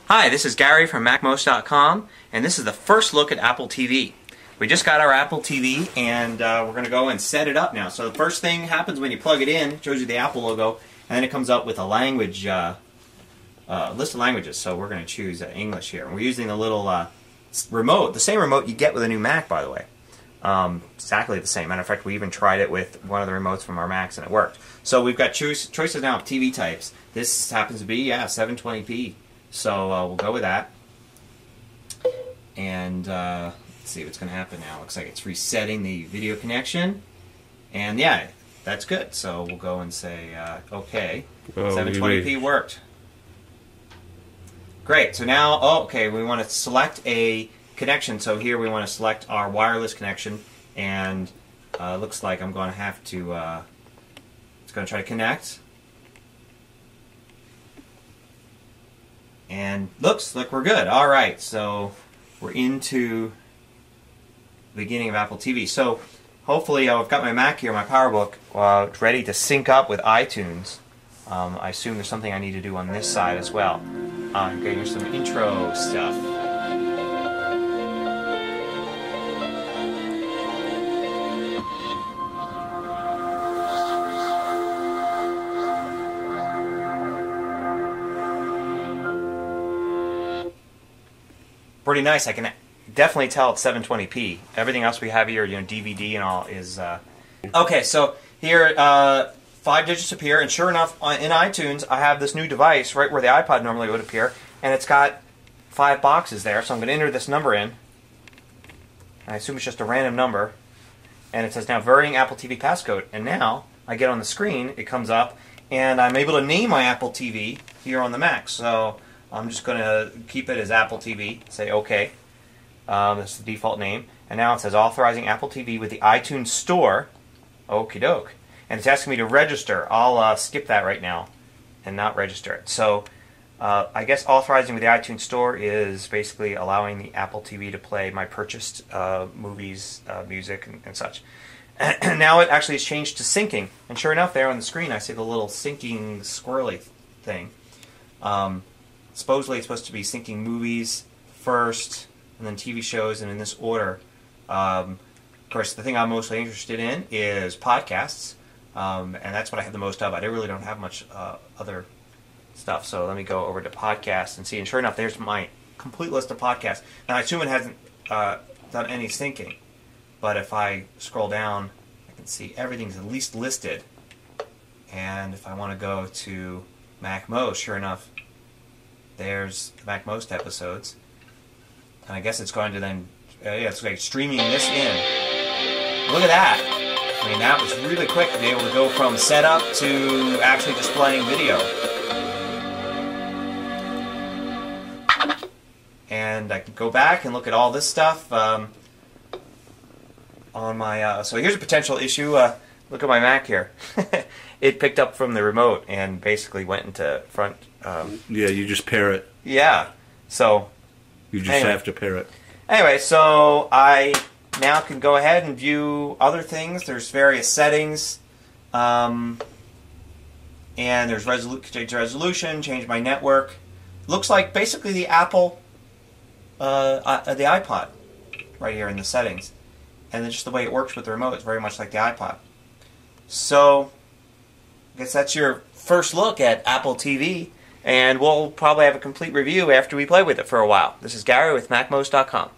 Hi, this is Gary from MacMost.com, and this is the first look at Apple TV. We just got our Apple TV, and we're going to go and set it up now. So the first thing happens when you plug it in, it shows you the Apple logo, and then it comes up with a language list of languages. So we're going to choose English here. And we're using the little remote, the same remote you get with a new Mac, by the way. Exactly the same. Matter of fact, we even tried it with one of the remotes from our Macs, and it worked. So we've got choices now of TV types. This happens to be, 720p. So we'll go with that. And let's see what's going to happen now. Looks like it's resetting the video connection. And yeah, that's good. So we'll go and say, OK. 720p worked. Great. So now, okay, we want to select a connection. So here we want to select our wireless connection. And looks like I'm going to have to, it's going to try to connect. And looks like we're good. All right, so we're into the beginning of Apple TV. So hopefully I've got my Mac here, my PowerBook, ready to sync up with iTunes. I assume there's something I need to do on this side as well. Okay, here's some intro stuff. Pretty nice. I can definitely tell it's 720p. Everything else we have here, DVD and all, is okay. So here, 5 digits appear, and sure enough, in iTunes, I have this new device right where the iPod normally would appear, and it's got 5 boxes there. So I'm going to enter this number in. I assume it's just a random number, and it says now varying Apple TV passcode. And now I get on the screen, it comes up, and I'm able to name my Apple TV here on the Mac. So I'm just going to keep it as Apple TV, say OK. That's the default name. And now it says authorizing Apple TV with the iTunes Store. Okie doke. And it's asking me to register. I'll skip that right now and not register it. So I guess authorizing with the iTunes Store is basically allowing the Apple TV to play my purchased movies, music, and such. And now it actually has changed to syncing. And sure enough, there on the screen I see the little syncing squirrely thing. Supposedly it's supposed to be syncing movies first, and then TV shows, and in this order. Of course, the thing I'm mostly interested in is podcasts, and that's what I have the most of. I really don't have much other stuff, so let me go over to podcasts and see. And sure enough, there's my complete list of podcasts. Now, I assume it hasn't done any syncing, but if I scroll down, I can see everything's at least listed. And if I want to go to MacMost, sure enough, there's the MacMost episodes. And I guess it's going to then, it's like streaming this in. Look at that. I mean, that was really quick to be able to go from setup to actually displaying video. And I can go back and look at all this stuff on my, so here's a potential issue. Look at my Mac here. It picked up from the remote and basically went into front. Yeah, you just pair it. Yeah, so you just have to pair it. Anyway, so I now can go ahead and view other things. There's various settings, and there's change resolution, change my network. Looks like basically the Apple, the iPod, right here in the settings, and then just the way it works with the remote is very much like the iPod. So I guess that's your first look at Apple TV. And we'll probably have a complete review after we play with it for a while. This is Gary with MacMost.com.